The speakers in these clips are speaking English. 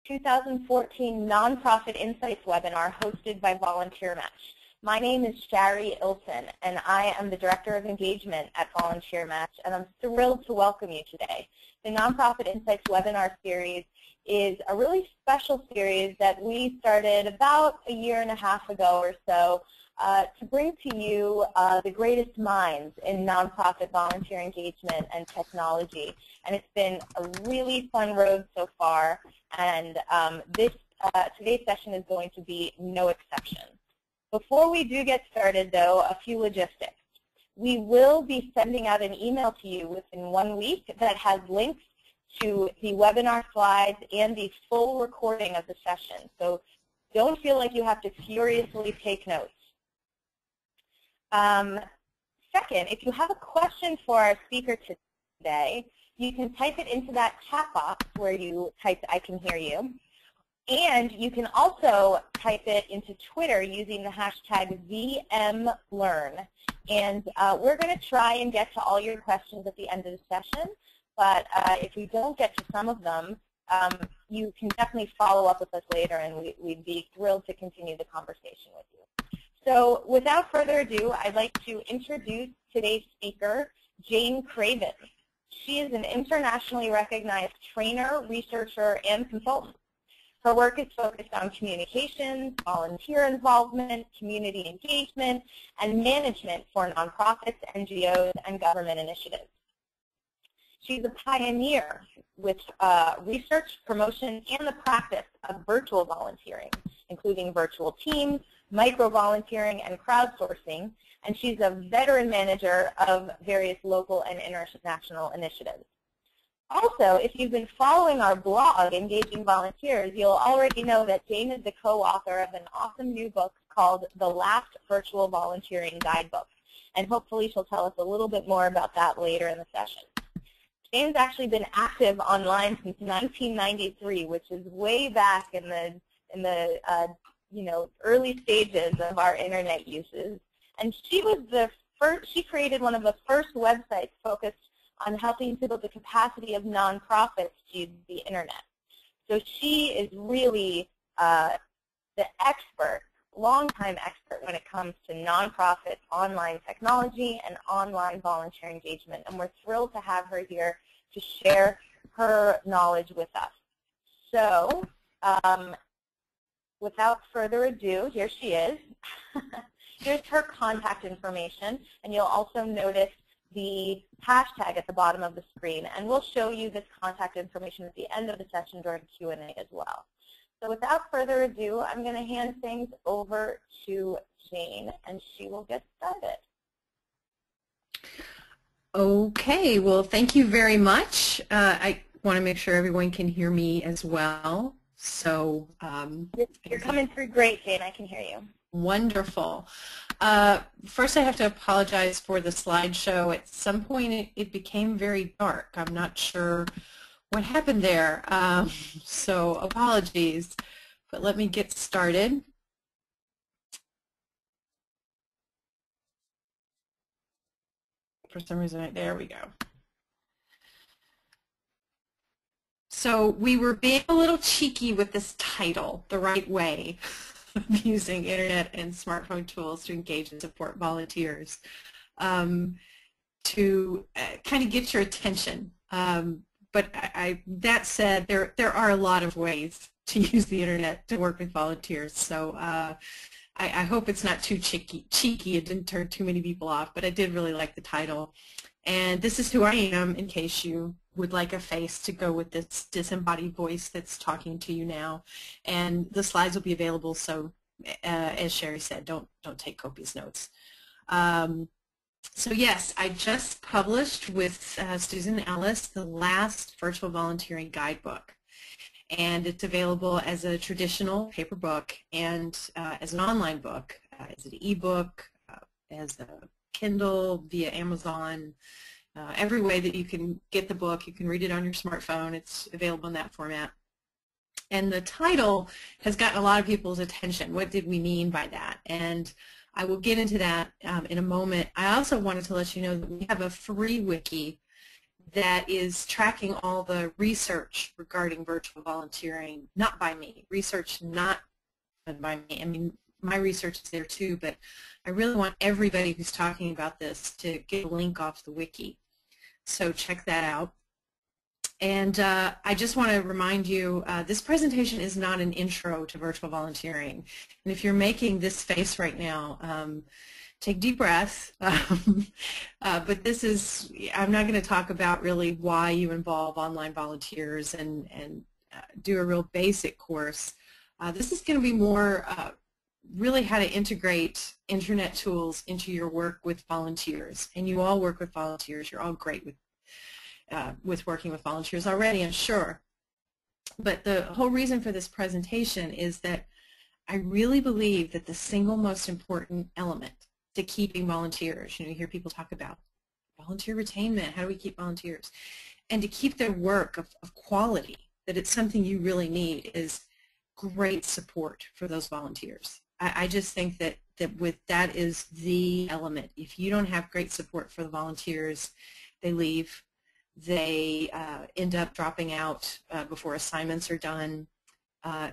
2014 Nonprofit Insights webinar hosted by VolunteerMatch. My name is Shari Ilson, and I am the Director of Engagement at VolunteerMatch, and I'm thrilled to welcome you today. The Nonprofit Insights webinar series is a really special series that we started about a year and a half ago or so to bring to you the greatest minds in nonprofit volunteer engagement and technology. And it's been a really fun road so far, and today's session is going to be no exception. Before we do get started, though, a few logistics. We will be sending out an email to you within 1 week that has links to the webinar slides and the full recording of the session. So don't feel like you have to furiously take notes. Second, if you have a question for our speaker today, you can type it into that chat box where you typed "I can hear you." And you can also type it into Twitter using the hashtag VMLearn. And we're going to try and get to all your questions at the end of the session. But if we don't get to some of them, you can definitely follow up with us later, and we'd be thrilled to continue the conversation with you. So without further ado, I'd like to introduce today's speaker, Jayne Cravens. She is an internationally recognized trainer, researcher, and consultant. Her work is focused on communications, volunteer involvement, community engagement, and management for nonprofits, NGOs, and government initiatives. She's a pioneer with research, promotion, and the practice of virtual volunteering, including virtual teams, micro-volunteering, and crowdsourcing, and she's a veteran manager of various local and international initiatives. Also, if you've been following our blog, Engaging Volunteers, you'll already know that Jayne is the co-author of an awesome new book called the LAST Virtual Volunteering Guidebook, and hopefully she'll tell us a little bit more about that later in the session. Jayne's actually been active online since 1993, which is way back in the early stages of our internet uses. And she was the first. She created one of the first websites focused on helping to build the capacity of nonprofits to use the internet. So she is really the expert, longtime expert when it comes to nonprofit online technology and online volunteer engagement. And we're thrilled to have her here to share her knowledge with us. So without further ado, here she is. Here's her contact information, and you'll also notice the hashtag at the bottom of the screen, and we'll show you this contact information at the end of the session during Q&A as well. So without further ado, I'm going to hand things over to Jayne, and she will get started. Okay, well, thank you very much. I want to make sure everyone can hear me as well. So you're coming through great, Jayne. I can hear you. Wonderful. First, I have to apologize for the slideshow. At some point, it became very dark. I'm not sure what happened there, so apologies. But let me get started. For some reason, there we go. So we were being a little cheeky with this title, The Right Way, using internet and smartphone tools to engage and support volunteers, to kind of get your attention. But that said, there are a lot of ways to use the internet to work with volunteers. So I hope it's not too cheeky. It didn't turn too many people off, but I did really like the title. And this is who I am, in case you would like a face to go with this disembodied voice that's talking to you now. And the slides will be available, so as Sherry said, don't take copious notes. So yes, I just published with Susan Ellis the LAST Virtual Volunteering Guidebook. And it's available as a traditional paper book and as an online book, as an ebook, as a Kindle, via Amazon, every way that you can get the book. You can read it on your smartphone. It's available in that format. And the title has gotten a lot of people's attention. What did we mean by that? And I will get into that in a moment. I also wanted to let you know that we have a free wiki that is tracking all the research regarding virtual volunteering, not by me, research not by me. I mean, my research is there too, but I really want everybody who's talking about this to get a link off the wiki. So check that out. And I just want to remind you, this presentation is not an intro to virtual volunteering. And if you're making this face right now, take deep breaths. But this is, I'm not going to talk about really why you involve online volunteers and do a real basic course. This is going to be more really how to integrate internet tools into your work with volunteers. And you all work with volunteers. You're all great with working with volunteers already, I'm sure. But the whole reason for this presentation is that I really believe that the single most important element to keeping volunteers, you hear people talk about volunteer retainment, how do we keep volunteers, and to keep their work of quality, that it's something you really need, is great support for those volunteers. I just think that that is the element. If you don't have great support for the volunteers, they leave. They end up dropping out before assignments are done.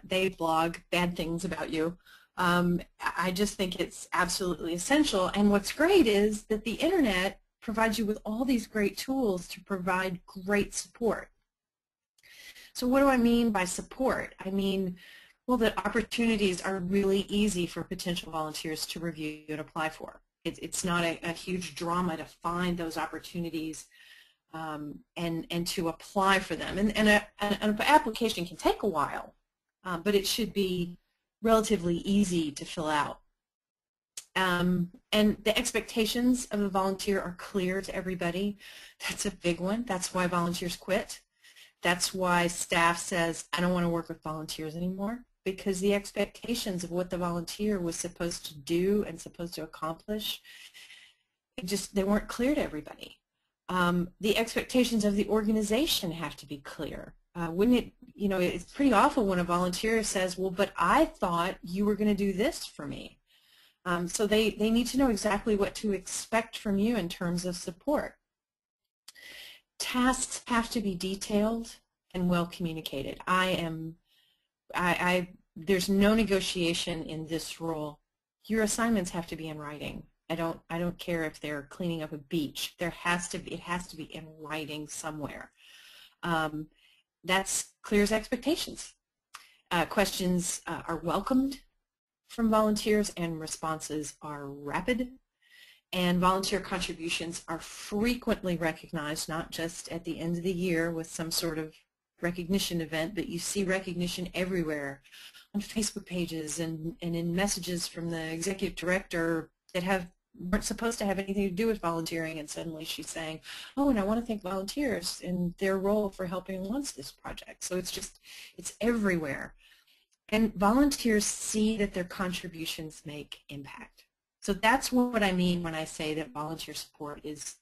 They blog bad things about you. I just think it's absolutely essential. And what's great is that the internet provides you with all these great tools to provide great support. So what do I mean by support? I mean, well, the opportunities are really easy for potential volunteers to review and apply for. It's not a huge drama to find those opportunities and to apply for them. And an application can take a while, but it should be relatively easy to fill out. And the expectations of the volunteer are clear to everybody. That's a big one. That's why volunteers quit. That's why staff says, I don't want to work with volunteers anymore, because the expectations of what the volunteer was supposed to do and supposed to accomplish, they weren't clear to everybody. The expectations of the organization have to be clear. Wouldn't it, it's pretty awful when a volunteer says, well, but I thought you were going to do this for me. So they need to know exactly what to expect from you in terms of support. Tasks have to be detailed and well communicated. There's no negotiation in this role. Your assignments have to be in writing. I don't care if they're cleaning up a beach. It has to be in writing somewhere. That's clears expectations. Questions are welcomed from volunteers and responses are rapid. And volunteer contributions are frequently recognized, not just at the end of the year with some sort of recognition event, but you see recognition everywhere on Facebook pages and in messages from the executive director that weren't supposed to have anything to do with volunteering, and suddenly she's saying, oh, and I want to thank volunteers and their role for helping launch this project. So it's everywhere. And volunteers see that their contributions make impact. So that's what I mean when I say that volunteer support is,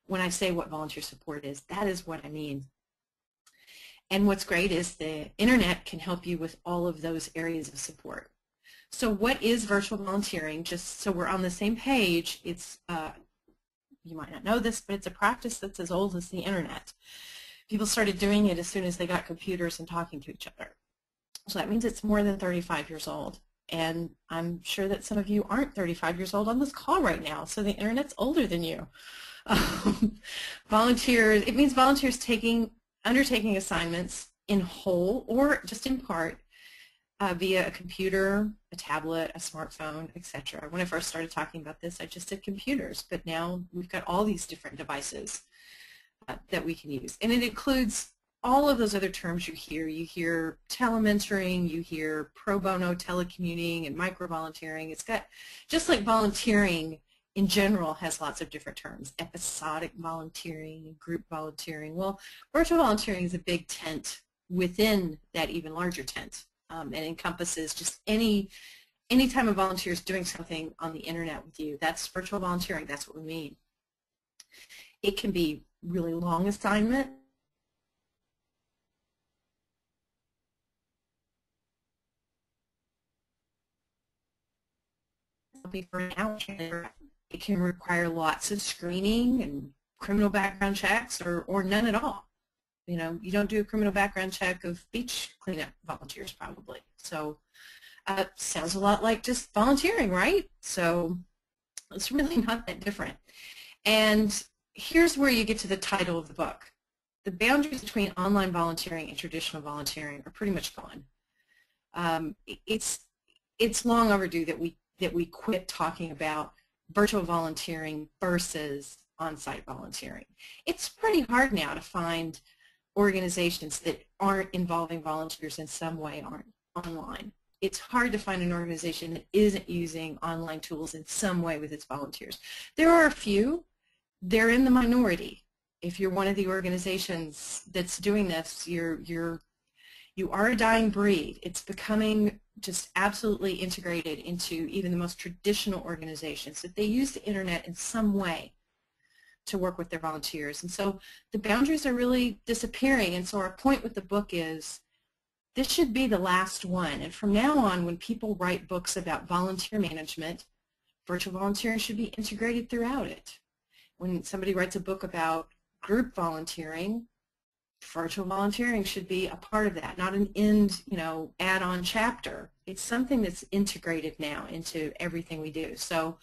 when I say what volunteer support is, that is what I mean. And what's great is the internet can help you with all of those areas of support. So what is virtual volunteering? Just so we're on the same page, it's, you might not know this, but it's a practice that's as old as the internet. People started doing it as soon as they got computers and talking to each other. So that means it's more than 35 years old. And I'm sure that some of you aren't 35 years old on this call right now, so the internet's older than you. Volunteers, it means volunteers undertaking assignments in whole or just in part via a computer, a tablet, a smartphone, etc. When I first started talking about this, I just said computers, but now we've got all these different devices that we can use. And it includes all of those other terms you hear. You hear telementoring, you hear pro bono telecommuting and micro-volunteering. It's got, just like volunteering in general has lots of different terms, episodic volunteering, group volunteering. Well, virtual volunteering is a big tent within that even larger tent, and encompasses just any time a volunteer is doing something on the internet with you. That's virtual volunteering. That's what we mean. It can be really long assignment. For an hour. It can require lots of screening and criminal background checks or none at all. You know, you don't do a criminal background check of beach cleanup volunteers probably. So sounds a lot like just volunteering, right? So it's really not that different. And here's where you get to the title of the book. The boundaries between online volunteering and traditional volunteering are pretty much gone. It's long overdue that we quit talking about virtual volunteering versus on-site volunteering. It's pretty hard now to find organizations that aren't involving volunteers in some way online. It's hard to find an organization that isn't using online tools in some way with its volunteers. There are a few. They're in the minority. If you're one of the organizations that's doing this, you are a dying breed. It's becoming just absolutely integrated into even the most traditional organizations, that they use the internet in some way to work with their volunteers. And so the boundaries are really disappearing. And so our point with the book is this should be the last one. And from now on, when people write books about volunteer management, virtual volunteering should be integrated throughout it. When somebody writes a book about group volunteering, virtual volunteering should be a part of that, not an end, add-on chapter. It's something that's integrated now into everything we do. So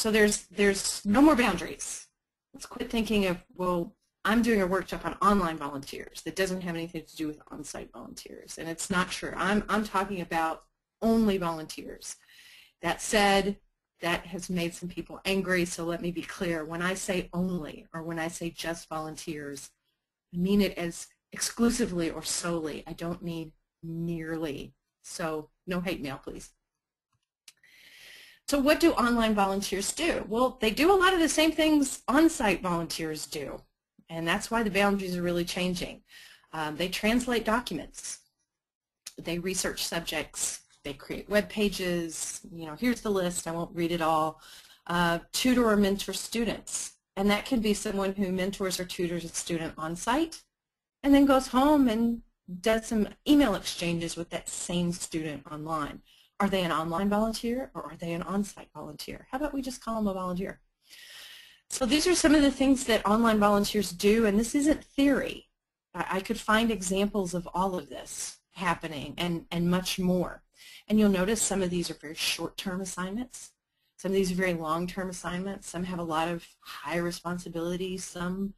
there's no more boundaries. Let's quit thinking of, well, I'm doing a workshop on online volunteers that doesn't have anything to do with on-site volunteers, and it's not true. I'm talking about only volunteers. That said, that has made some people angry, so let me be clear. When I say only, or when I say just volunteers, I mean it as exclusively or solely. I don't mean merely. So no hate mail, please. So what do online volunteers do? Well, they do a lot of the same things on-site volunteers do, and that's why the boundaries are really changing. They translate documents. They research subjects. They create web pages. Here's the list. I won't read it all. Tutor or mentor students. And that can be someone who mentors or tutors a student on-site and then goes home and does some email exchanges with that same student online. Are they an online volunteer or are they an on-site volunteer? How about we just call them a volunteer? So these are some of the things that online volunteers do, and this isn't theory. I could find examples of all of this happening and much more. And you'll notice some of these are very short-term assignments. Some of these are very long-term assignments. Some have a lot of high responsibility. Some,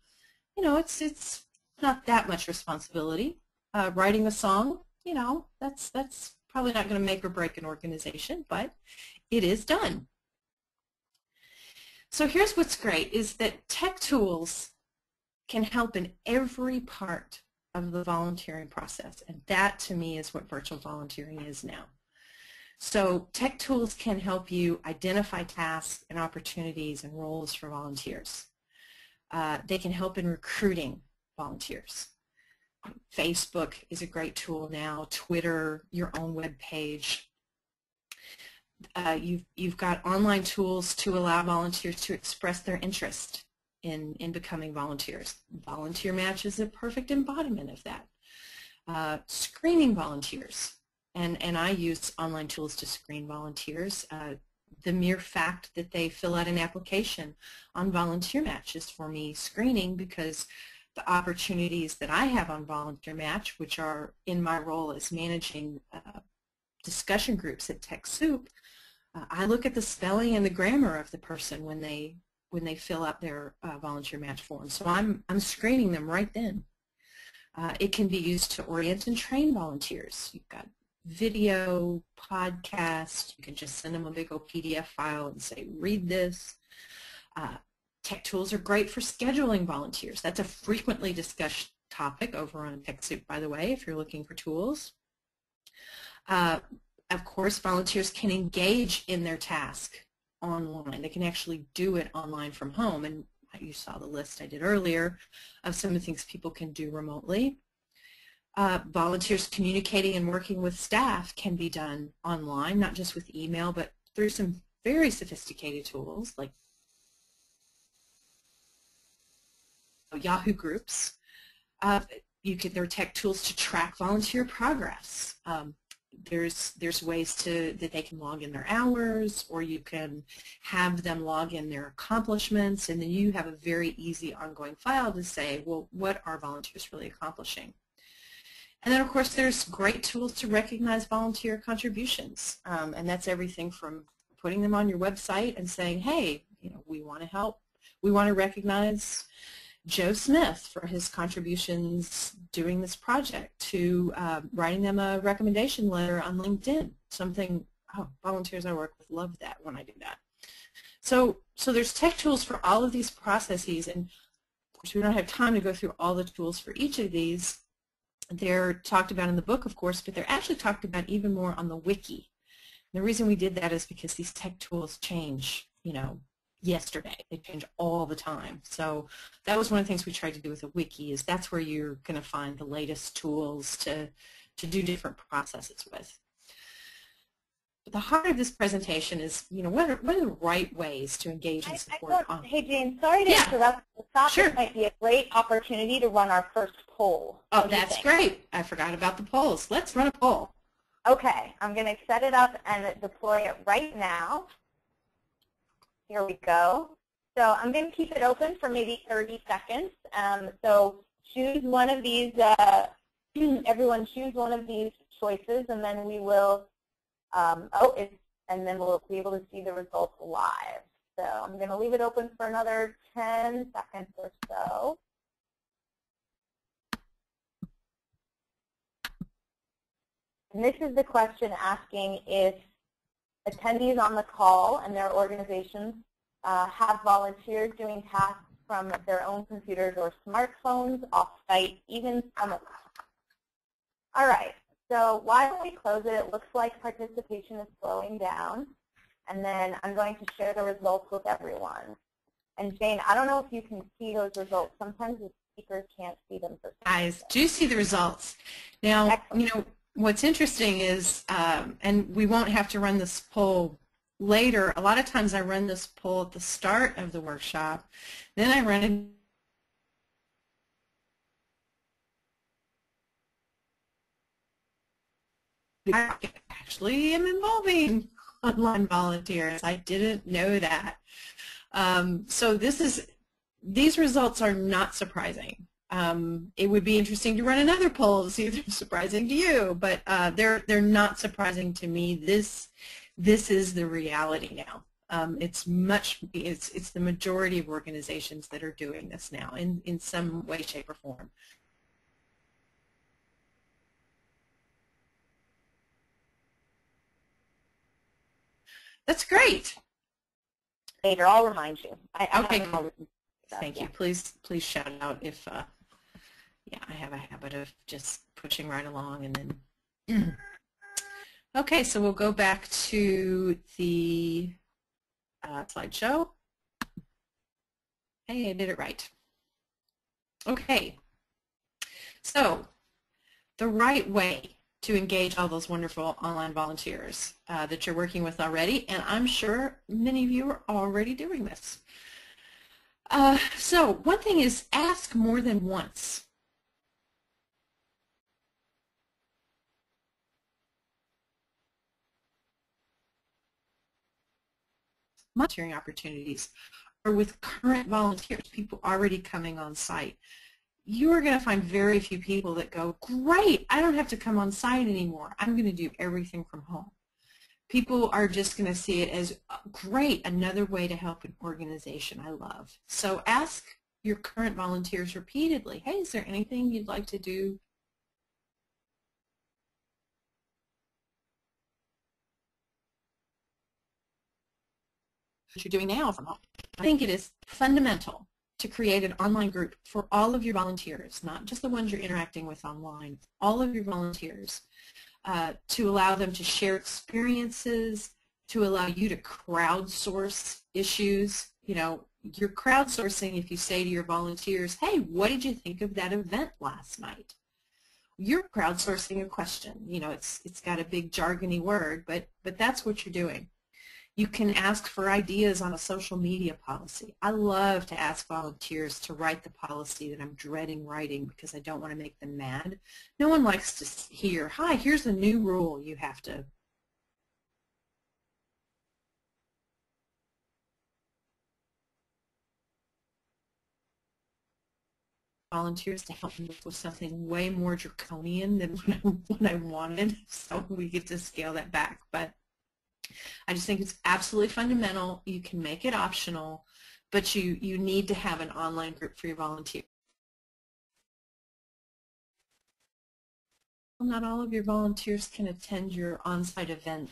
it's not that much responsibility. Writing a song, that's probably not going to make or break an organization, but it is done. So here's what's great, is that tech tools can help in every part of the volunteering process, and that to me is what virtual volunteering is now. So tech tools can help you identify tasks and opportunities and roles for volunteers. They can help in recruiting volunteers. Facebook is a great tool now, Twitter, your own web page. You've got online tools to allow volunteers to express their interest in becoming volunteers. VolunteerMatch is a perfect embodiment of that. Screening volunteers. And I use online tools to screen volunteers. The mere fact that they fill out an application on VolunteerMatch is for me screening, because the opportunities that I have on VolunteerMatch, which are in my role as managing discussion groups at TechSoup, I look at the spelling and the grammar of the person when they fill out their VolunteerMatch form. So I'm screening them right then. It can be used to orient and train volunteers. You've got video, podcast. You can just send them a big old PDF file and say, read this. Tech tools are great for scheduling volunteers. That's a frequently discussed topic over on TechSoup, by the way, if you're looking for tools. Of course, volunteers can engage in their task online. They can actually do it online from home, and you saw the list I did earlier of some of the things people can do remotely. Volunteers communicating and working with staff can be done online, not just with email, but through some very sophisticated tools like Yahoo groups. There are tech tools to track volunteer progress. There's ways that they can log in their hours, or you can have them log in their accomplishments, and then you have a very easy ongoing file to say, well, what are volunteers really accomplishing? And then, of course, there's great tools to recognize volunteer contributions, and that's everything from putting them on your website and saying, hey, we want to help, we want to recognize Joe Smith for his contributions doing this project, to writing them a recommendation letter on LinkedIn. Something, volunteers I work with love that when I do that. So there's tech tools for all of these processes, and of course we don't have time to go through all the tools for each of these. They're talked about in the book, of course, but they're actually talked about even more on the wiki. And the reason we did that is because these tech tools change, yesterday. They change all the time. So that was one of the things we tried to do with a wiki, is that's where you're going to find the latest tools to do different processes with. But the heart of this presentation is, what are the right ways to engage and support? Hey, Jane, sorry to interrupt. I thought this might be a great opportunity to run our first poll. Oh, that's great. I forgot about the polls. Let's run a poll. Okay, I'm going to set it up and deploy it right now. Here we go. So I'm going to keep it open for maybe 30 seconds. So choose one of these, everyone choose one of these choices, and then we will, and then we'll be able to see the results live. So I'm going to leave it open for another 10 seconds or so. And this is the question asking if attendees on the call and their organizations have volunteers doing tasks from their own computers or smartphones, off-site, even from a... All right, so why don't we close it? It looks like participation is slowing down. And then I'm going to share the results with everyone. And Jane, I don't know if you can see those results. Sometimes the speakers can't see them. I do see the results. Now, excellent. What's interesting is, and we won't have to run this poll later, a lot of times I run this poll at the start of the workshop, then I run it. I actually am involving online volunteers. I didn't know that. So these results are not surprising. It would be interesting to run another poll to see if they're surprising to you, but they're not surprising to me. This is the reality now. It's the majority of organizations that are doing this now in some way, shape, or form. That's great. Later, I'll remind you. Okay. Thank you. Please shout out if. Yeah, I have a habit of just pushing right along and then. Okay, so we'll go back to the slideshow. Hey, I did it right. Okay, so the right way to engage all those wonderful online volunteers that you're working with already, and I'm sure many of you are already doing this. So one thing is ask more than once. Volunteering opportunities, or with current volunteers, people already coming on site. You are going to find very few people that go, great, I don't have to come on site anymore. I'm going to do everything from home. People are just going to see it as, great, another way to help an organization I love. So ask your current volunteers repeatedly, hey, is there anything you'd like to do? What you're doing now from home. I think it is fundamental to create an online group for all of your volunteers, not just the ones you're interacting with online, all of your volunteers, to allow them to share experiences, to allow you to crowdsource issues. You're crowdsourcing if you say to your volunteers, hey, what did you think of that event last night? You're crowdsourcing a question. It's got a big jargony word, but that's what you're doing. You can ask for ideas on a social media policy. I love to ask volunteers to write the policy that I'm dreading writing because I don't want to make them mad. No one likes to hear, hi, here's a new rule you have to volunteers to help me with something way more draconian than what I wanted, so we get to scale that back. But I just think it's absolutely fundamental. You can make it optional, but you need to have an online group for your volunteers. Not all of your volunteers can attend your on-site event.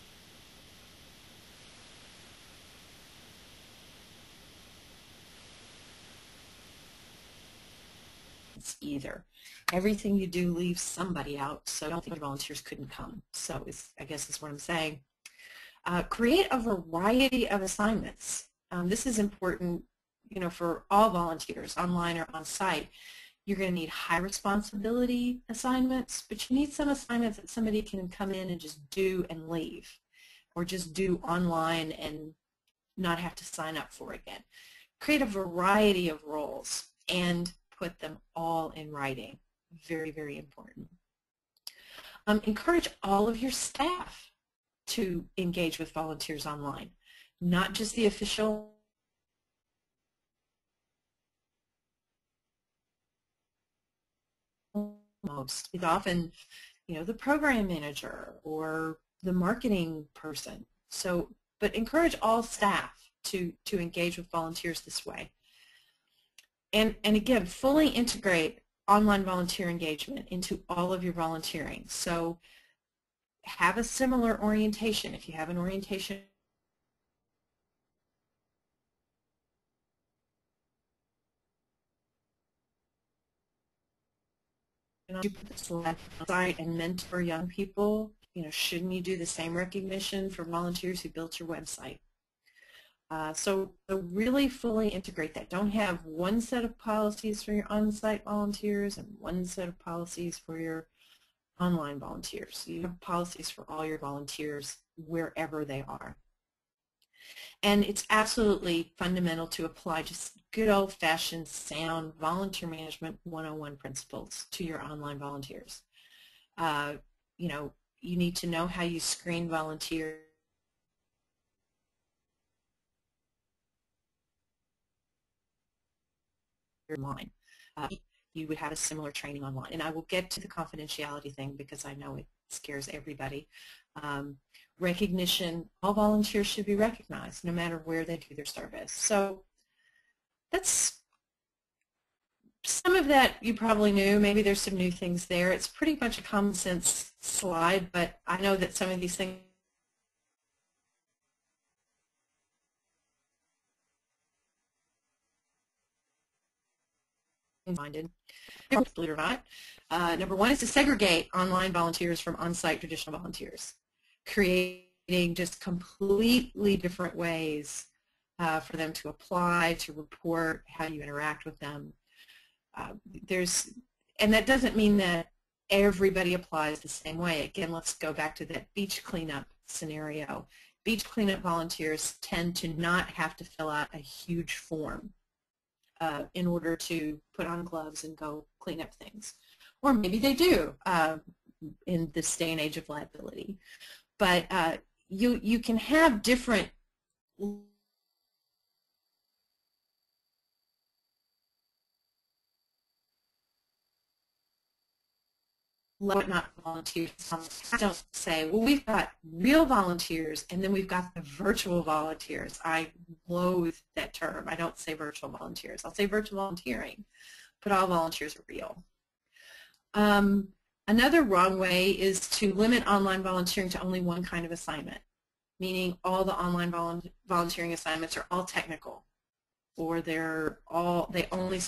Either. Everything you do leaves somebody out, so I don't think your volunteers couldn't come. So I guess is what I'm saying. Create a variety of assignments. This is important, for all volunteers, online or on-site. You're going to need high responsibility assignments, but you need some assignments that somebody can come in and just do and leave, or just do online and not have to sign up for again. Create a variety of roles and put them all in writing. Very, very important. Encourage all of your staff to engage with volunteers online, not just the official most. It's often, the program manager or the marketing person. So, but encourage all staff to engage with volunteers this way. And again, fully integrate online volunteer engagement into all of your volunteering. So have a similar orientation. If you have an orientation you put this website and mentor young people, shouldn't you do the same recognition for volunteers who built your website? So really fully integrate that. Don't have one set of policies for your on-site volunteers and one set of policies for your online volunteers. You have policies for all your volunteers wherever they are. And it's absolutely fundamental to apply just good old-fashioned sound volunteer management 101 principles to your online volunteers. You need to know how you screen volunteers. Online. You would have a similar training online. And I will get to the confidentiality thing because I know it scares everybody. Recognition, all volunteers should be recognized no matter where they do their service. So that's some of that you probably knew. Maybe there's some new things there. It's pretty much a common sense slide, but I know that some of these things minded. Believe it or not. Number one is to segregate online volunteers from on-site traditional volunteers, creating just completely different ways for them to apply, to report, how you interact with them. And that doesn't mean that everybody applies the same way. Again, let's go back to that beach cleanup scenario. Beach cleanup volunteers tend to not have to fill out a huge form in order to put on gloves and go clean up things. Or maybe they do in this day and age of liability. But you can have different not volunteers. Don't say, well, we've got real volunteers and then we've got the virtual volunteers. I loathe that term. I don't say virtual volunteers. I'll say virtual volunteering, but all volunteers are real. Another wrong way is to limit online volunteering to only one kind of assignment, meaning all the online volunteering assignments are all technical, or they only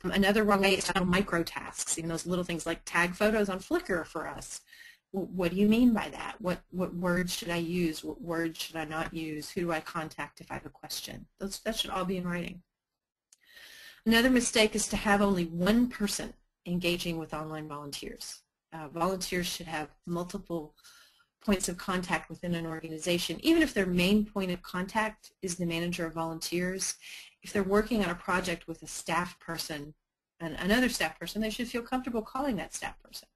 Another wrong way is to have micro tasks, those little things like tag photos on Flickr for us. What do you mean by that? What words should I use? What words should I not use? Who do I contact if I have a question? That should all be in writing. Another mistake is to have only one person engaging with online volunteers. Volunteers should have multiple points of contact within an organization, even if their main point of contact is the manager of volunteers. If they're working on a project with a staff person and another staff person, they should feel comfortable calling that staff person.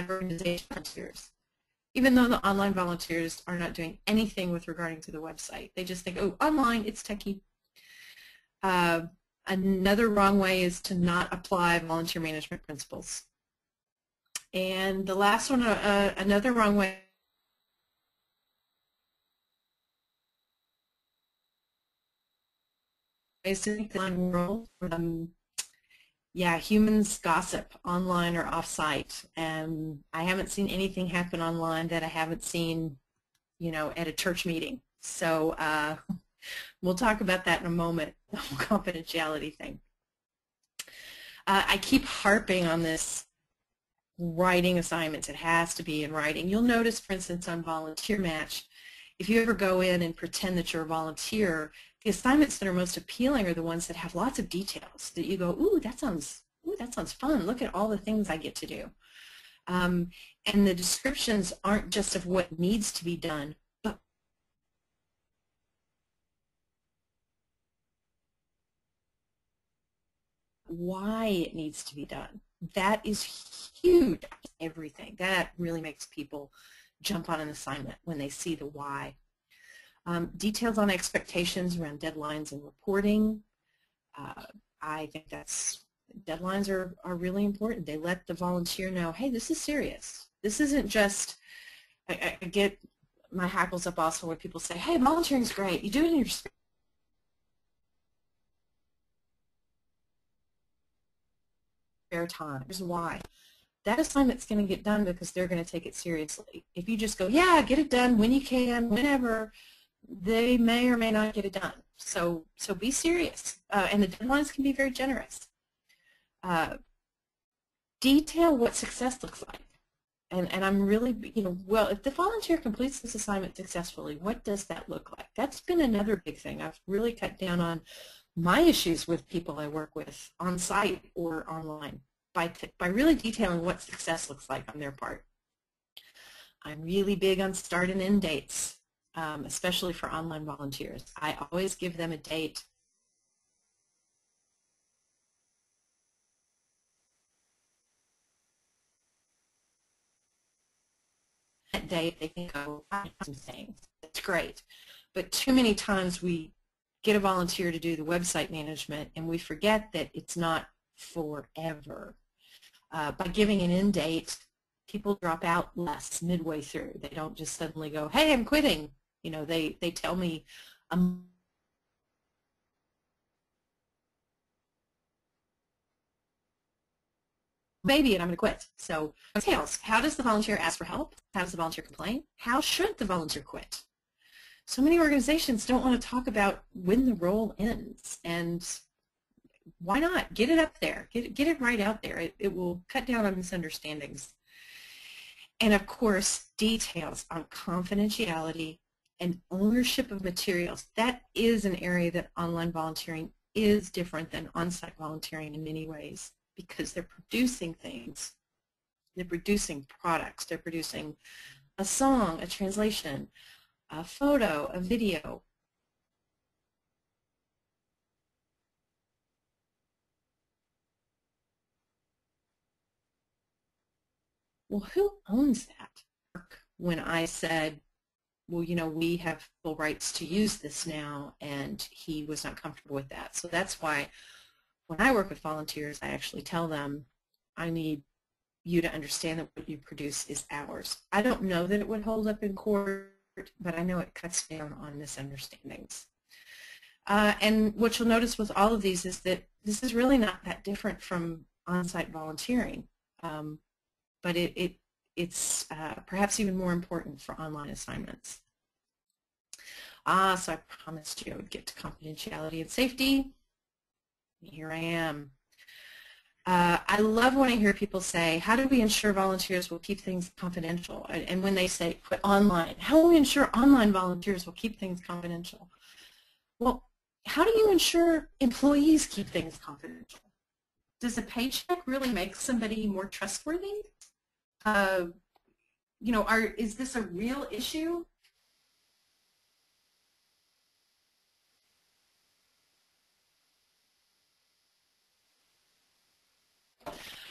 Organization volunteers. Even though the online volunteers are not doing anything with regarding to the website. They just think, oh, online, it's techie. Another wrong way is to not apply volunteer management principles. And the last one, another wrong way is to think the online world, yeah, humans gossip online or off-site, and I haven't seen anything happen online that I haven't seen, you know, at a church meeting. So we'll talk about that in a moment, the whole confidentiality thing. I keep harping on this writing assignments. It has to be in writing. You'll notice, for instance, on VolunteerMatch, if you ever go in and pretend that you're a volunteer, the assignments that are most appealing are the ones that have lots of details that you go, ooh, that sounds fun. Look at all the things I get to do. And the descriptions aren't just of what needs to be done, but why it needs to be done. That is huge. Everything. That really makes people jump on an assignment when they see the why. Details on expectations around deadlines and reporting. I think deadlines are really important. They let the volunteer know, hey, this is serious. This isn't just, I get my hackles up also where people say, hey, volunteering is great. You do it in your spare time. Here's why. That assignment's going to get done because they're going to take it seriously. If you just go, yeah, get it done when you can, whenever, they may or may not get it done. So be serious. And the deadlines can be very generous. Detail what success looks like. And I'm really, you know, well, if the volunteer completes this assignment successfully, what does that look like? That's been another big thing. I've really cut down on my issues with people I work with on site or online by really detailing what success looks like on their part. I'm really big on start and end dates. Especially for online volunteers. I always give them a date. That day they think, oh, I have some things. That's great. But too many times we get a volunteer to do the website management and we forget that it's not forever. By giving an end date, people drop out less midway through. They don't just suddenly go, hey, I'm quitting. You know, they tell me maybe and I'm going to quit. So details. How does the volunteer ask for help? How does the volunteer complain? How should the volunteer quit? So many organizations don't want to talk about when the role ends, and why not? Get it up there. Get it right out there. It will cut down on misunderstandings. And of course, details on confidentiality and ownership of materials. That is an area that online volunteering is different than on-site volunteering in many ways, because they're producing things. They're producing products. They're producing a song, a translation, a photo, a video. Well, who owns that? When I said, well, you know, we have full rights to use this now, and he was not comfortable with that. So that's why when I work with volunteers, I actually tell them, I need you to understand that what you produce is ours. I don't know that it would hold up in court, but I know it cuts down on misunderstandings. And what you'll notice with all of these is that this is really not that different from on-site volunteering, but it's perhaps even more important for online assignments. So I promised you I would get to confidentiality and safety. Here I am. I love when I hear people say, how do we ensure volunteers will keep things confidential? And when they say put online, how do we ensure online volunteers will keep things confidential? Well, how do you ensure employees keep things confidential? Does a paycheck really make somebody more trustworthy? You know, is this a real issue?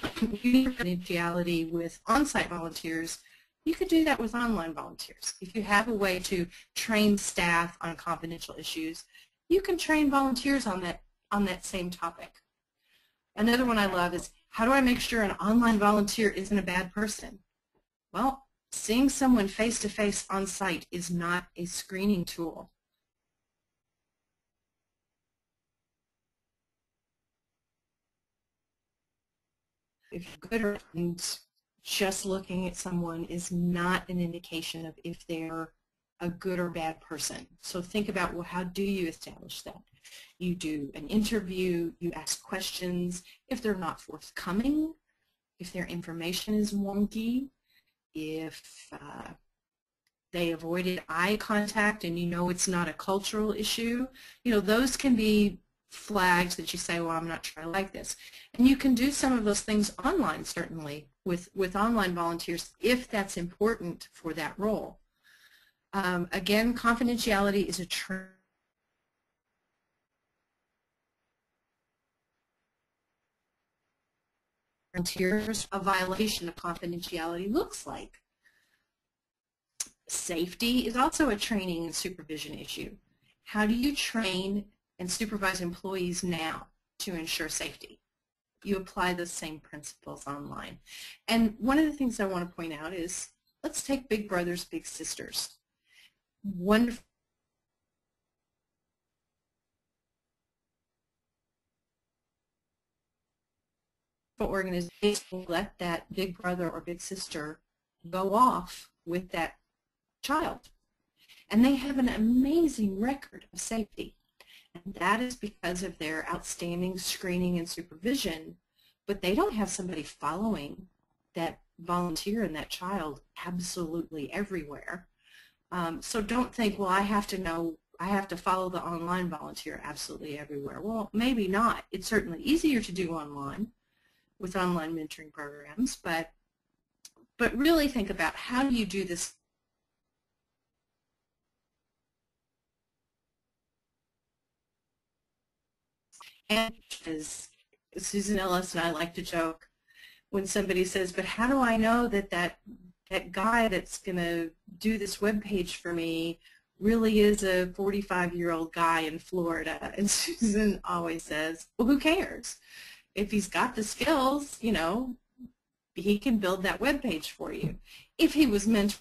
Confidentiality with on-site volunteers, you could do that with online volunteers. If you have a way to train staff on confidential issues, you can train volunteers on that same topic. Another one I love is, how do I make sure an online volunteer isn't a bad person? Well, seeing someone face-to-face on site is not a screening tool. If you're good and just looking at someone is not an indication of if they're a good or bad person. So think about, well, how do you establish that? You do an interview, you ask questions. If they're not forthcoming, if their information is wonky, if they avoided eye contact and you know it's not a cultural issue, you know, those can be flags that you say, well, I'm not sure I like this. And you can do some of those things online, certainly, with online volunteers if that's important for that role. Again, confidentiality is a term. Volunteers, a violation of confidentiality looks like. Safety is also a training and supervision issue. How do you train and supervise employees now to ensure safety? You apply the same principles online. And one of the things I want to point out is, let's take big brothers, big sisters. Wonderful organizations will let that big brother or big sister go off with that child. And they have an amazing record of safety. And that is because of their outstanding screening and supervision, but they don't have somebody following that volunteer and that child absolutely everywhere. So don't think, well, I have to follow the online volunteer absolutely everywhere. Well, maybe not. It's certainly easier to do online with online mentoring programs, but really think about, how do you do this? And as Susan Ellis and I like to joke, when somebody says, but how do I know that that guy that's going to do this web page for me really is a 45-year-old guy in Florida? And Susan always says, well, who cares? If he's got the skills, you know, he can build that web page for you. If he was meant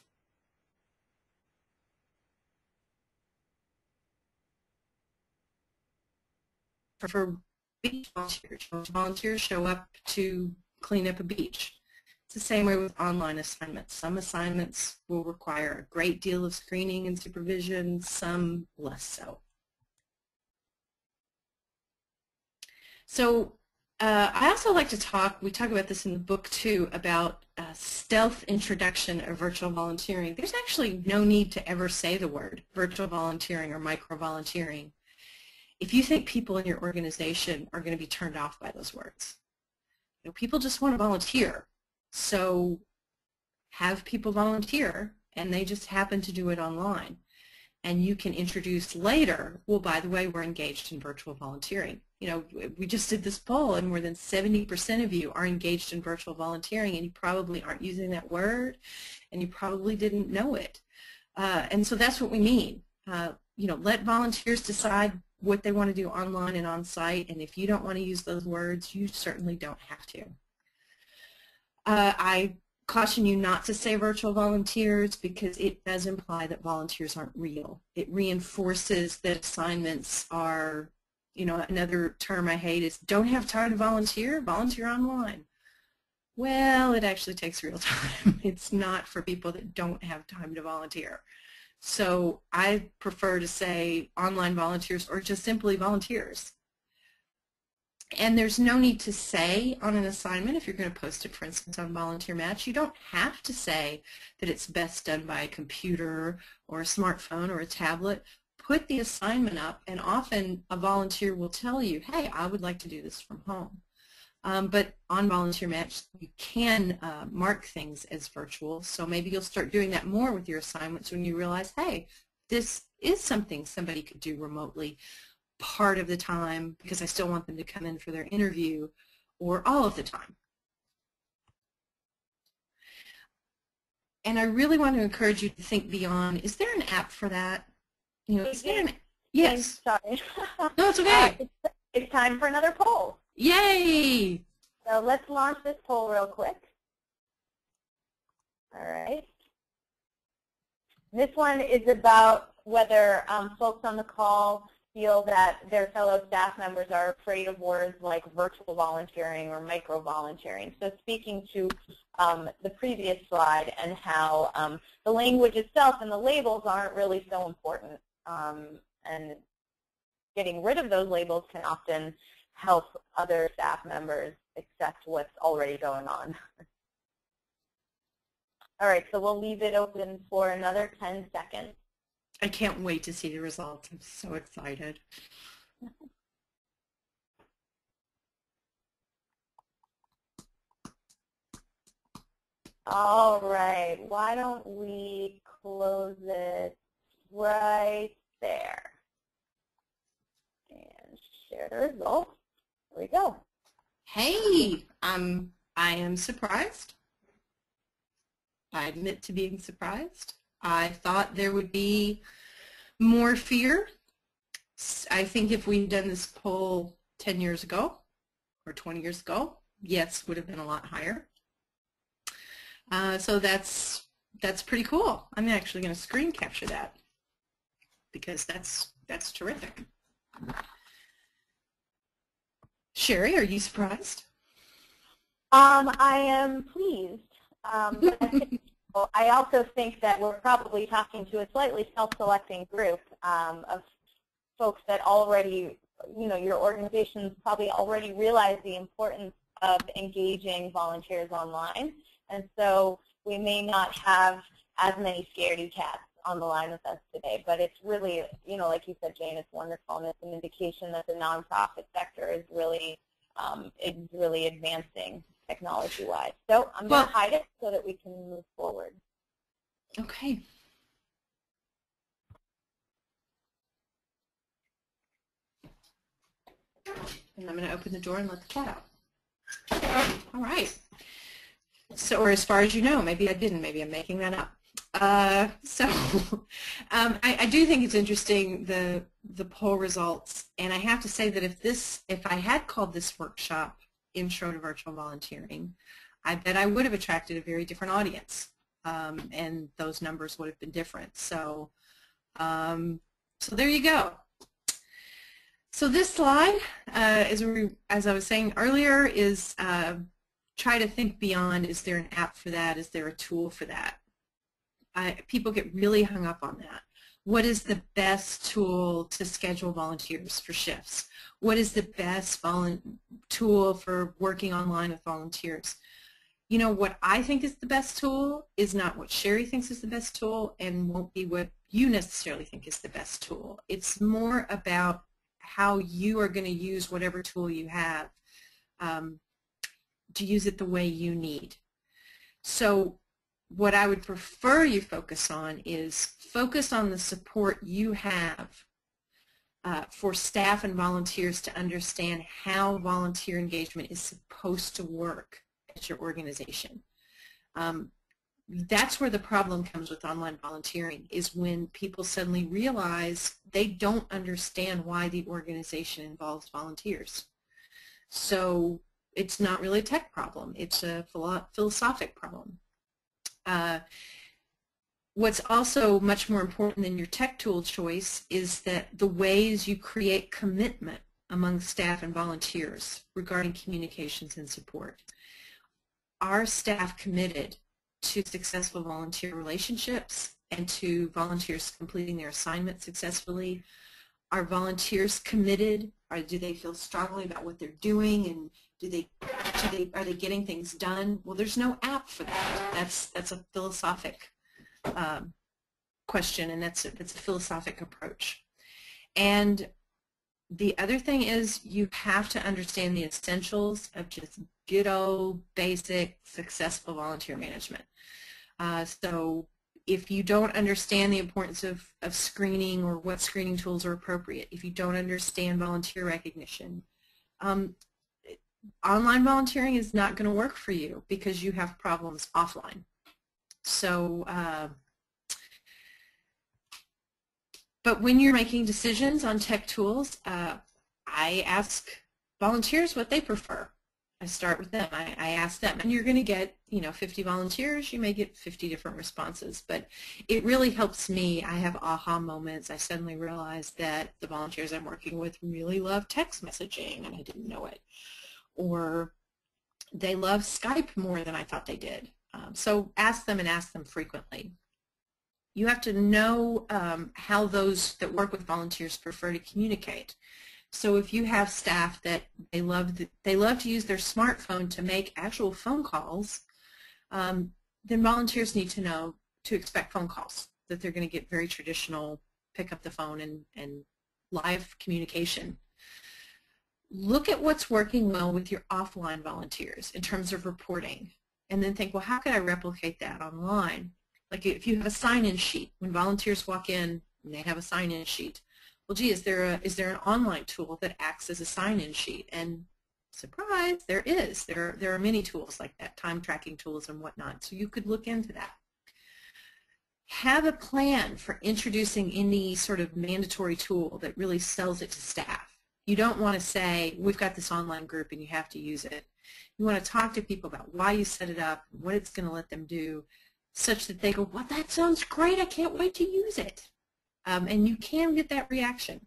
for beach volunteers. Volunteers show up to clean up a beach. It's the same way with online assignments. Some assignments will require a great deal of screening and supervision, some less so. So I also like to talk, we talk about this in the book too, about stealth introduction of virtual volunteering. There's actually no need to ever say the word virtual volunteering or micro-volunteering if you think people in your organization are going to be turned off by those words. You know, people just want to volunteer. So have people volunteer, and they just happen to do it online. And you can introduce later, well, by the way, we're engaged in virtual volunteering. You know, we just did this poll, and more than 70% of you are engaged in virtual volunteering, and you probably aren't using that word, and you probably didn't know it. And so that's what we mean. You know, let volunteers decide what they want to do online and on-site, and if you don't want to use those words, you certainly don't have to. I caution you not to say virtual volunteers because it does imply that volunteers aren't real. It reinforces that assignments are, you know, another term I hate is don't have time to volunteer, volunteer online. Well, it actually takes real time. It's not for people that don't have time to volunteer. So I prefer to say online volunteers or just simply volunteers. And there's no need to say on an assignment, if you're going to post it, for instance, on VolunteerMatch, you don't have to say that it's best done by a computer or a smartphone or a tablet. Put the assignment up, and often a volunteer will tell you, hey, I would like to do this from home. But on VolunteerMatch, you can mark things as virtual, so maybe you'll start doing that more with your assignments when you realize, hey, this is something somebody could do remotely part of the time because I still want them to come in for their interview, or all of the time. And I really want to encourage you to think beyond, is there an app for that? You know, is there an, yes. Sorry. No, it's okay. It's time for another poll. Yay! So let's launch this poll real quick. All right. This one is about whether folks on the call feel that their fellow staff members are afraid of words like virtual volunteering or micro-volunteering. So speaking to the previous slide and how the language itself and the labels aren't really so important. And getting rid of those labels can often help other staff members accept what's already going on. All right, so we'll leave it open for another 10 seconds. I can't wait to see the results. I'm so excited. All right, why don't we close it right there and share the results. There we go. Hey, I am surprised. I admit to being surprised. I thought there would be more fear. I think if we'd done this poll 10 years ago or 20 years ago, yes would have been a lot higher. So that's pretty cool. I'm actually going to screen capture that because that's terrific. Sherry, are you surprised? I am pleased. I also think that we're probably talking to a slightly self-selecting group of folks that already, your organizations probably already realize the importance of engaging volunteers online. And so we may not have as many scaredy cats on the line with us today. But it's really, like you said, Jayne, it's wonderful. And it's an indication that the nonprofit sector is really advancing technology-wise. So I'm going to hide it so that we can move forward. Okay. And I'm going to open the door and let the cat out. All right. So, or as far as you know, maybe I didn't. Maybe I'm making that up. I do think it's interesting, the poll results. And I have to say that if I had called this workshop Intro to Virtual Volunteering, I bet I would have attracted a very different audience. And those numbers would have been different. So, so there you go. So this slide, as I was saying earlier, is try to think beyond, is there an app for that? Is there a tool for that? People get really hung up on that. What is the best tool to schedule volunteers for shifts? What is the best tool for working online with volunteers? You know, what I think is the best tool is not what Sherry thinks is the best tool and won't be what you necessarily think is the best tool. It's more about how you are going to use whatever tool you have to use it the way you need. So what I would prefer you focus on is focus on the support you have for staff and volunteers to understand how volunteer engagement is supposed to work at your organization. That's where the problem comes with online volunteering, is when people suddenly realize they don't understand why the organization involves volunteers. So it's not really a tech problem, it's a philosophic problem. What's also much more important than your tech tool choice is that the ways you create commitment among staff and volunteers regarding communications and support. Are staff committed to successful volunteer relationships and to volunteers completing their assignments successfully? Are volunteers committed Or do they feel strongly about what they're doing, and are they getting things done? Well, there's no app for that. That's a philosophic question, and that's a philosophic approach. And the other thing is you have to understand the essentials of just good old basic successful volunteer management. So if you don't understand the importance of screening or what screening tools are appropriate, if you don't understand volunteer recognition, online volunteering is not going to work for you because you have problems offline. So, but when you're making decisions on tech tools, I ask volunteers what they prefer. I start with them. I ask them, and you're going to get, 50 volunteers. You may get 50 different responses, but it really helps me. I have aha moments. I suddenly realize that the volunteers I'm working with really love text messaging, and I didn't know it. Or they love Skype more than I thought they did. So ask them, and ask them frequently. You have to know how those that work with volunteers prefer to communicate. So if you have staff that they love to use their smartphone to make actual phone calls, then volunteers need to know to expect phone calls, that they're going to get very traditional, pick up the phone and live communication. Look at what's working well with your offline volunteers in terms of reporting, and then think, well, how could I replicate that online? Like if you have a sign-in sheet, when volunteers walk in and they have a sign-in sheet, well, gee, is there an online tool that acts as a sign-in sheet? And surprise, there is. There are many tools like that, time tracking tools and whatnot. So you could look into that. Have a plan for introducing any sort of mandatory tool that really sells it to staff. You don't want to say, we've got this online group and you have to use it. You want to talk to people about why you set it up, what it's going to let them do, such that they go, well, that sounds great, I can't wait to use it. And you can get that reaction.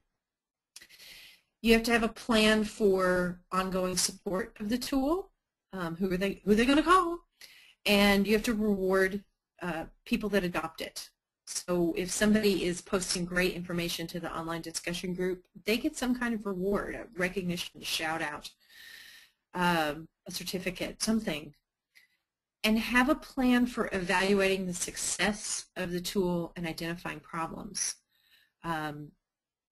You have to have a plan for ongoing support of the tool. Who are they going to call? And you have to reward people that adopt it. So if somebody is posting great information to the online discussion group, they get some kind of reward, a recognition, a shout out, a certificate, something. And have a plan for evaluating the success of the tool and identifying problems.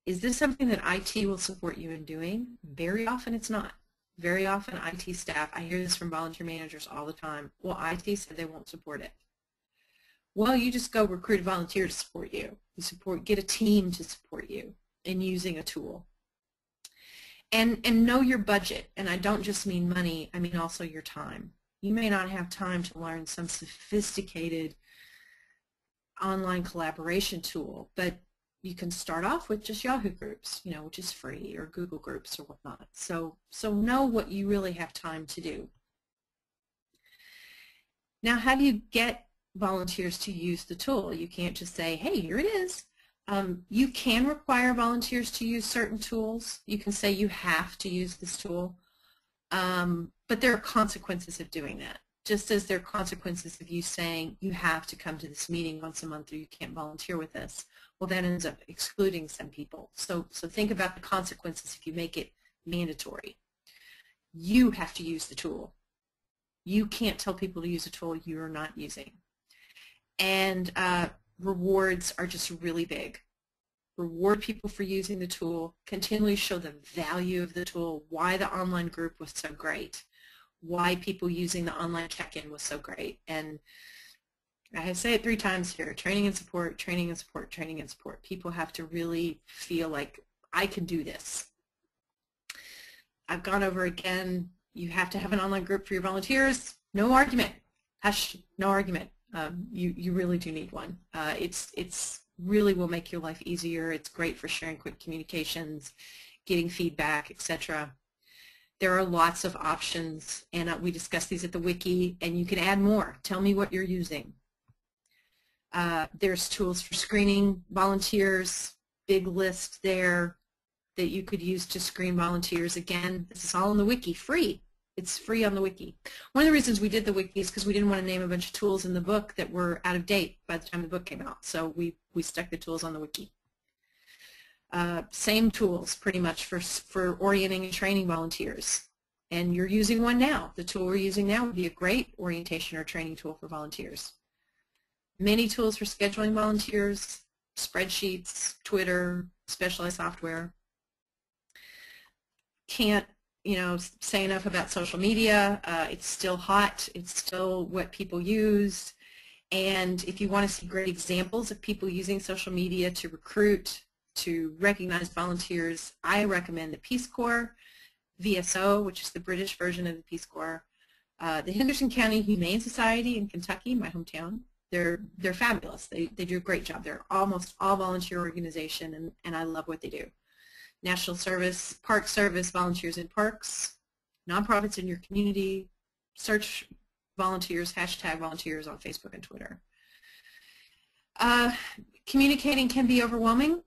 Is this something that IT will support you in doing? Very often it's not. Very often IT staff, I hear this from volunteer managers all the time, well, IT said they won't support it. Well, you just go recruit a volunteer to support you. Get a team to support you in using a tool. And know your budget, and I don't just mean money, I mean also your time. You may not have time to learn some sophisticated online collaboration tool, but you can start off with just Yahoo groups, which is free, or Google groups or whatnot. So know what you really have time to do. Now, how do you get volunteers to use the tool? You can't just say, hey, here it is. You can require volunteers to use certain tools. You can say you have to use this tool. But there are consequences of doing that, just as there are consequences of you saying you have to come to this meeting once a month or you can't volunteer with us. Well, that ends up excluding some people. So think about the consequences if you make it mandatory. You have to use the tool. You can't tell people to use a tool you're not using. And rewards are just really big. Reward people for using the tool, continually show the value of the tool, why the online group was so great, why people using the online check-in was so great. And I say it 3 times here, training and support, training and support, training and support. People have to really feel like, I can do this. I've gone over again, you have to have an online group for your volunteers. No argument. Hush, no argument. You really do need one. It's really will make your life easier. It's great for sharing quick communications, getting feedback, etc. There are lots of options, and we discussed these at the wiki, and you can add more. Tell me what you're using. There's tools for screening volunteers, big list there that you could use to screen volunteers. Again, this is all on the wiki, free. It's free on the wiki. One of the reasons we did the wiki is because we didn't want to name a bunch of tools in the book that were out of date by the time the book came out. So we stuck the tools on the wiki. Same tools pretty much for orienting and training volunteers. And you're using one now. The tool we're using now would be a great orientation or training tool for volunteers. Many tools for scheduling volunteers, spreadsheets, Twitter, specialized software. Can't say enough about social media. It's still hot. It's still what people use. And if you want to see great examples of people using social media to recruit, to recognize volunteers, I recommend the Peace Corps, VSO, which is the British version of the Peace Corps, the Henderson County Humane Society in Kentucky, my hometown. They're fabulous. They do a great job. They're almost all volunteer organization, and I love what they do. National Service, Park Service, Volunteers in Parks, nonprofits in your community, search volunteers, hashtag volunteers on Facebook and Twitter. Communicating can be overwhelming.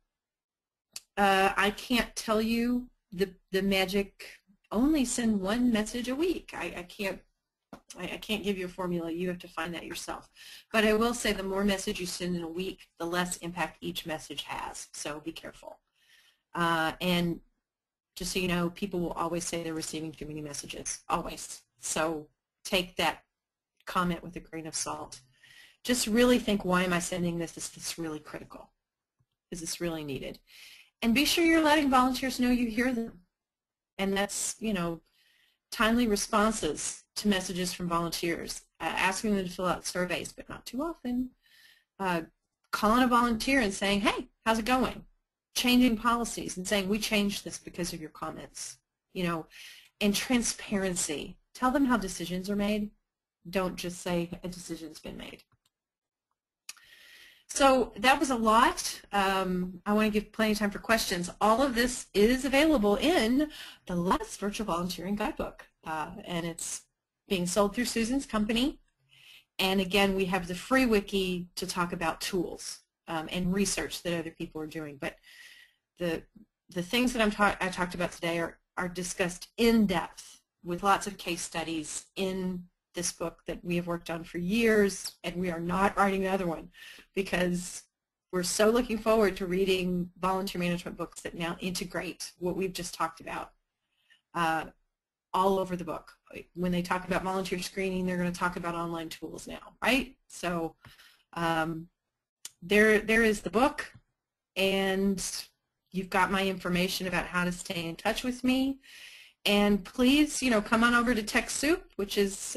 I can't tell you the magic, only send one message a week. I can't give you a formula. You have to find that yourself. But I will say the more message you send in a week, the less impact each message has. So be careful. And just so you know, people will always say they're receiving too many messages, always. So take that comment with a grain of salt. Just really think, why am I sending this? Is this really critical? Is this really needed? And be sure you're letting volunteers know you hear them. And that's, timely responses to messages from volunteers, asking them to fill out surveys, but not too often. Calling a volunteer and saying, hey, how's it going? Changing policies and saying, we changed this because of your comments, and transparency. Tell them how decisions are made. Don't just say a decision's been made. So that was a lot. I want to give plenty of time for questions. All of this is available in the LAST Virtual Volunteering Guidebook, and it's being sold through Susan's company. And again, we have the free wiki to talk about tools and research that other people are doing. But the things that I talked about today are discussed in depth with lots of case studies in this book that we have worked on for years, and we are not writing another one because we're so looking forward to reading volunteer management books that now integrate what we've just talked about all over the book. When they talk about volunteer screening, they're going to talk about online tools now, right? So there is the book, and you've got my information about how to stay in touch with me. And please, come on over to TechSoup, which is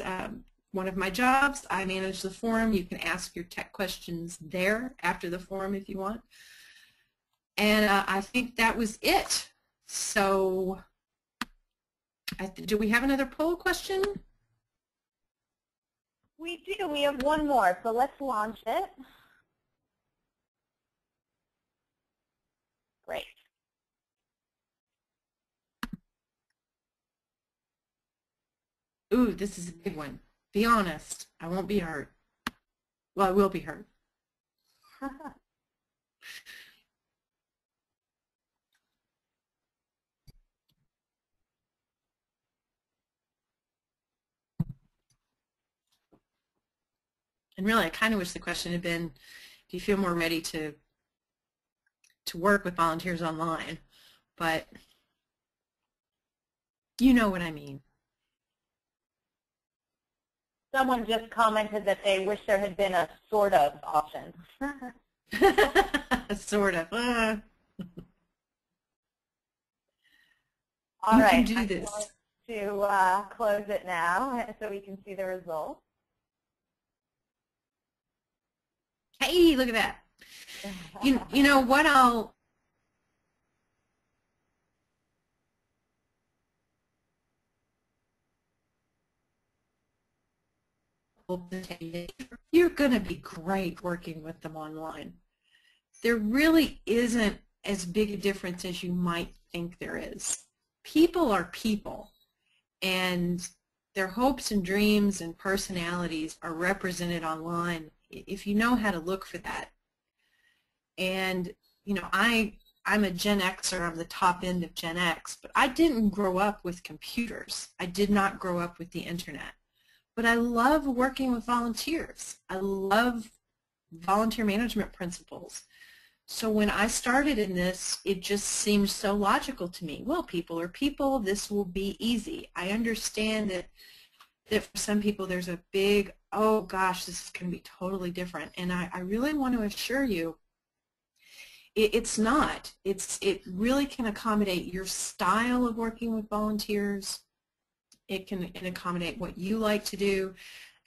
one of my jobs. I manage the forum. You can ask your tech questions there after the forum if you want. And I think that was it. So do we have another poll question? We do. We have one more, so let's launch it. Great. Ooh, this is a big one. Be honest. I won't be hurt. Well, I will be hurt. And really, I kind of wish the question had been, do you feel more ready to work with volunteers online? But you know what I mean. Someone just commented that they wish there had been a sort of option. Sort of. All right. You can do this. To close it now so we can see the results. Hey, look at that. You know what I'll you're going to be great working with them online. There really isn't as big a difference as you might think there is. People are people, and their hopes and dreams and personalities are represented online if you know how to look for that. And I'm a Gen Xer, I'm the top end of Gen X, but I didn't grow up with computers. I did not grow up with the internet. But I love working with volunteers. I love volunteer management principles. So when I started in this, it just seemed so logical to me. Well, people are people. This will be easy. I understand that for some people there's a big, oh gosh, this is going to be totally different. And I really want to assure you, it's not. It really can accommodate your style of working with volunteers. It can accommodate what you like to do.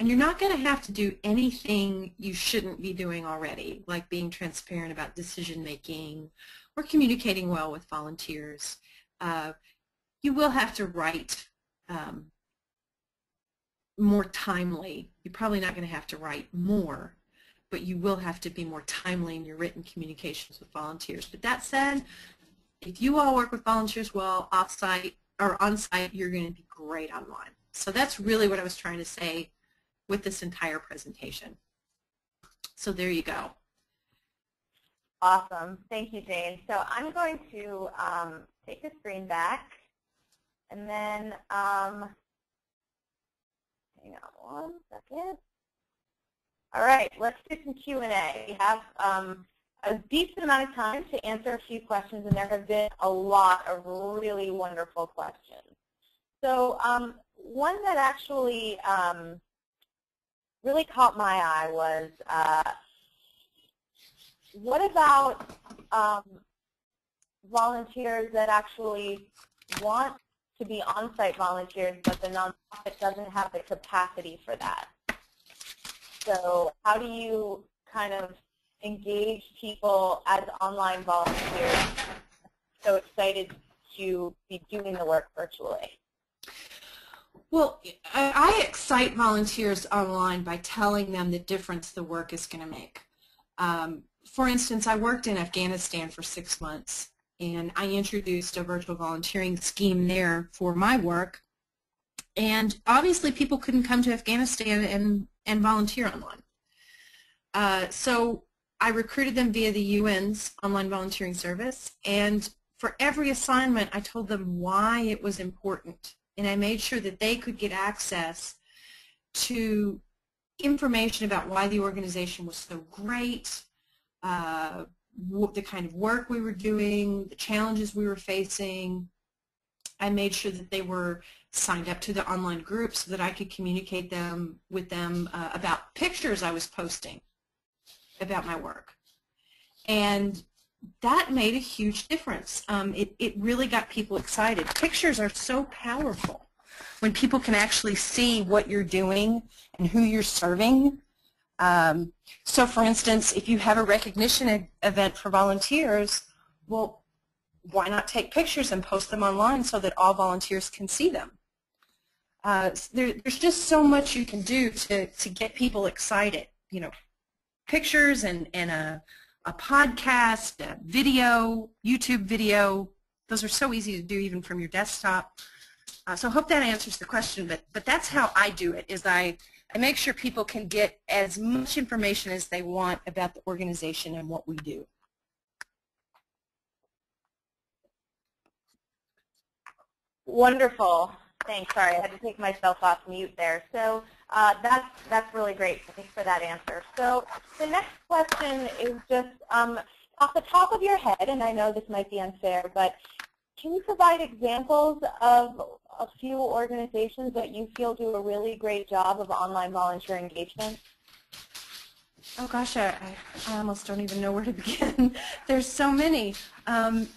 And you're not going to have to do anything you shouldn't be doing already, like being transparent about decision making or communicating well with volunteers. You will have to write more timely. You're probably not going to have to write more, but you will have to be more timely in your written communications with volunteers. But that said, if you all work with volunteers well off-site or on-site, you're going to be great online. So that's really what I was trying to say with this entire presentation. So there you go. Awesome. Thank you, Jayne. So I'm going to take the screen back, and then hang on one second. All right, let's do some Q&A. We have a decent amount of time to answer a few questions, and there have been a lot of really wonderful questions. So one that actually really caught my eye was, what about volunteers that actually want to be on-site volunteers, but the nonprofit doesn't have the capacity for that? So how do you kind of engage people as online volunteers so excited to be doing the work virtually? Well, I excite volunteers online by telling them the difference the work is going to make. For instance, I worked in Afghanistan for 6 months, and I introduced a virtual volunteering scheme there for my work. And obviously people couldn't come to Afghanistan and volunteer online. So I recruited them via the UN's online volunteering service, and for every assignment I told them why it was important. And I made sure that they could get access to information about why the organization was so great, the kind of work we were doing, the challenges we were facing. I made sure that they were signed up to the online group so that I could communicate with them about pictures I was posting about my work. And that made a huge difference. It really got people excited. Pictures are so powerful when people can actually see what you're doing and who you're serving. So for instance, if you have a recognition event for volunteers, well, why not take pictures and post them online so that all volunteers can see them? There's just so much you can do to get people excited. You know, pictures and a podcast, a video, YouTube video. Those are so easy to do even from your desktop. So I hope that answers the question, but that's how I do it, is I make sure people can get as much information as they want about the organization and what we do. Wonderful. Thanks. Sorry, I had to take myself off mute there. So that's really great. Thanks for that answer. So the next question is just off the top of your head, and I know this might be unfair, but can you provide examples of a few organizations that you feel do a really great job of online volunteer engagement? Oh gosh, I almost don't even know where to begin. There's so many.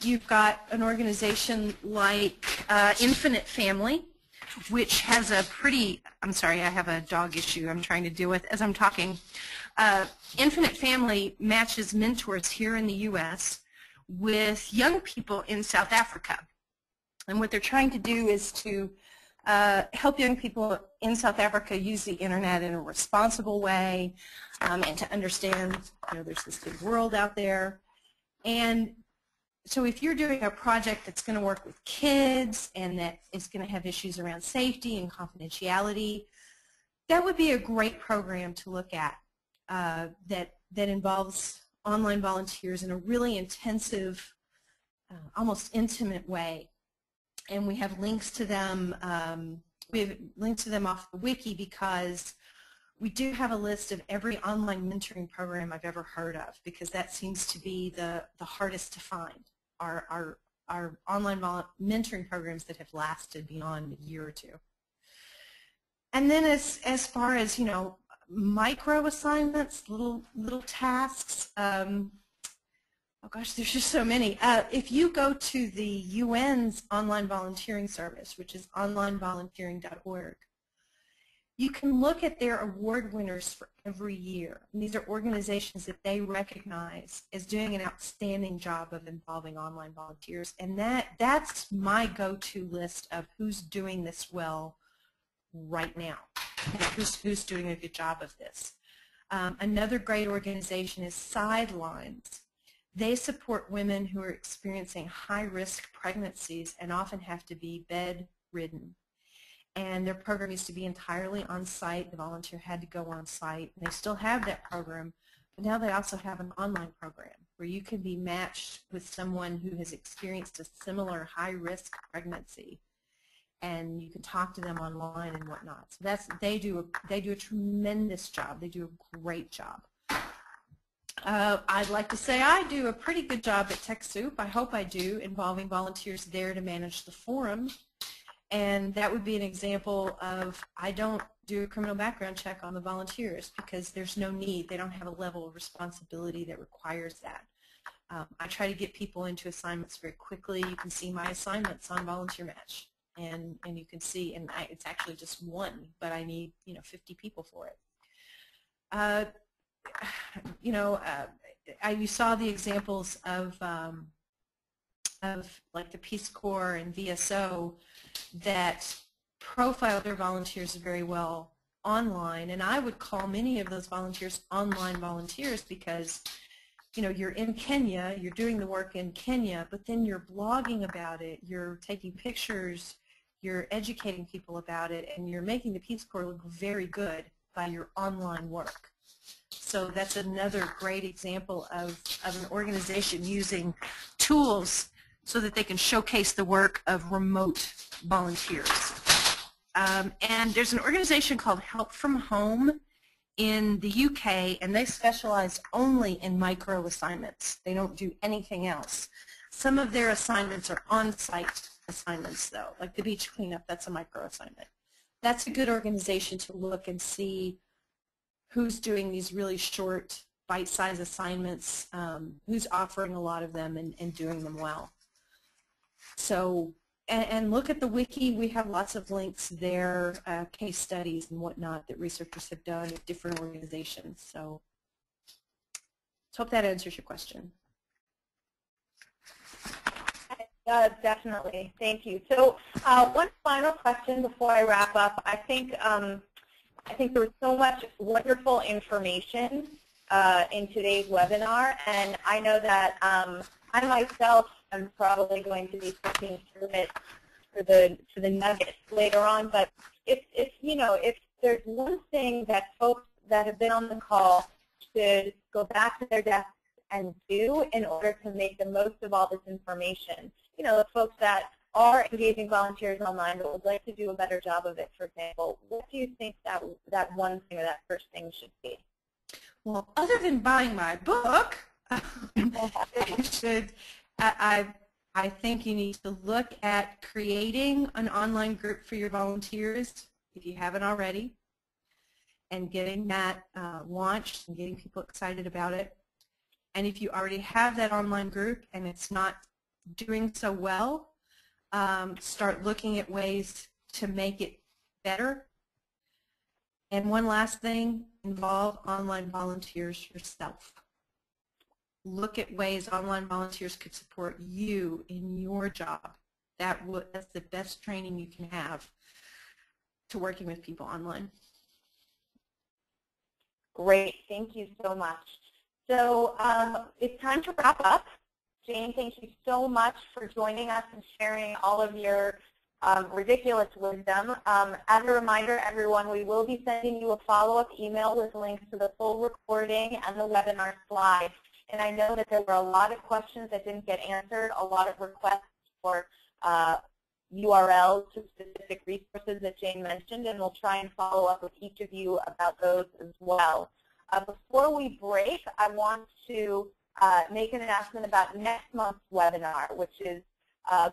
You've got an organization like Infinite Family, which has a pretty, I'm sorry, I have a dog issue I'm trying to deal with as I'm talking. Infinite Family matches mentors here in the U.S. with young people in South Africa. And what they're trying to do is to help young people in South Africa use the internet in a responsible way, and to understand, you know, there's this big world out there. And so if you're doing a project that's going to work with kids and that is going to have issues around safety and confidentiality, that would be a great program to look at that involves online volunteers in a really intensive, almost intimate way. And we have links to them. We have links to them off the wiki because we do have a list of every online mentoring program I've ever heard of, because that seems to be the hardest to find, our online mentoring programs that have lasted beyond a year or two. And then as far as, you know, micro assignments, little tasks, oh gosh, there's just so many. If you go to the UN's online volunteering service, which is onlinevolunteering.org, you can look at their award winners for every year. And these are organizations that they recognize as doing an outstanding job of involving online volunteers. And that's my go-to list of who's doing this well right now, who's doing a good job of this. Another great organization is Sidelines. They support women who are experiencing high-risk pregnancies and often have to be bedridden. And their program used to be entirely on-site. The volunteer had to go on-site. They still have that program, but now they also have an online program where you can be matched with someone who has experienced a similar high-risk pregnancy, and you can talk to them online and whatnot. So they do a tremendous job. They do a great job. I'd like to say I do a pretty good job at TechSoup. I hope I do, involving volunteers there to manage the forum. And that would be an example of, I don't do a criminal background check on the volunteers because there's no need. They don't have a level of responsibility that requires that. I try to get people into assignments very quickly. You can see my assignments on VolunteerMatch, and you can see, and it's actually just one, but I need 50 people for it. You saw the examples of like the Peace Corps and VSO that profile their volunteers very well online, and I would call many of those volunteers online volunteers because you're in Kenya, you're doing the work in Kenya, but then you're blogging about it, you're taking pictures, you're educating people about it, and you're making the Peace Corps look very good by your online work. So that's another great example of an organization using tools so that they can showcase the work of remote volunteers. And there's an organization called Help from Home in the UK, and they specialize only in micro assignments. They don't do anything else. Some of their assignments are on-site assignments, though, like the beach cleanup. That's a micro assignment. That's a good organization to look and see who's doing these really short, bite-sized assignments, who's offering a lot of them and doing them well. So, and look at the wiki. We have lots of links there, case studies and whatnot that researchers have done with different organizations. So, hope that answers your question. It does, definitely. Thank you. So, one final question before I wrap up. I think there was so much wonderful information in today's webinar, and I know that I myself am probably going to be looking through it for the nuggets later on. But if there's one thing that folks that have been on the call should go back to their desks and do in order to make the most of all this information, the folks that are engaging volunteers online but would like to do a better job of it, for example, what do you think that one thing or that first thing should be? Well, other than buying my book, I think you need to look at creating an online group for your volunteers, if you haven't already, and getting that launched and getting people excited about it. And if you already have that online group and it's not doing so well, start looking at ways to make it better. And one last thing, involve online volunteers yourself. Look at ways online volunteers could support you in your job. That's the best training you can have to working with people online. Great, thank you so much. So it's time to wrap up. Jayne, thank you so much for joining us and sharing all of your ridiculous wisdom. As a reminder, everyone, we will be sending you a follow-up email with links to the full recording and the webinar slides. And I know that there were a lot of questions that didn't get answered, a lot of requests for URLs to specific resources that Jayne mentioned, and we'll try and follow up with each of you about those as well. Before we break, I want to make an announcement about next month's webinar, which is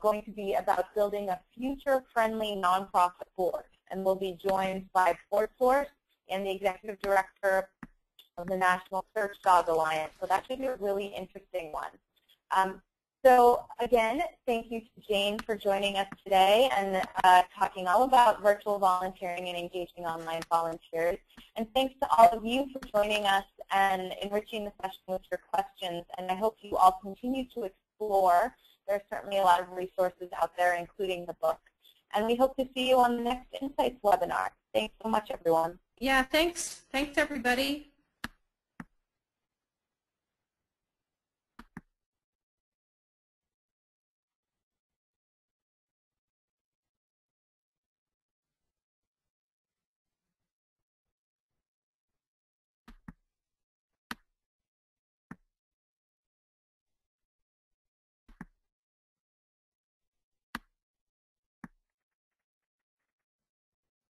going to be about building a future-friendly nonprofit board. And we'll be joined by BoardSource and the Executive Director of the National Search Dog Alliance. So that should be a really interesting one. So again, thank you to Jayne for joining us today and talking all about virtual volunteering and engaging online volunteers. And thanks to all of you for joining us and enriching the session with your questions. And I hope you all continue to explore. There's certainly a lot of resources out there, including the book. And we hope to see you on the next Insights webinar. Thanks so much, everyone. Yeah, thanks. Thanks, everybody.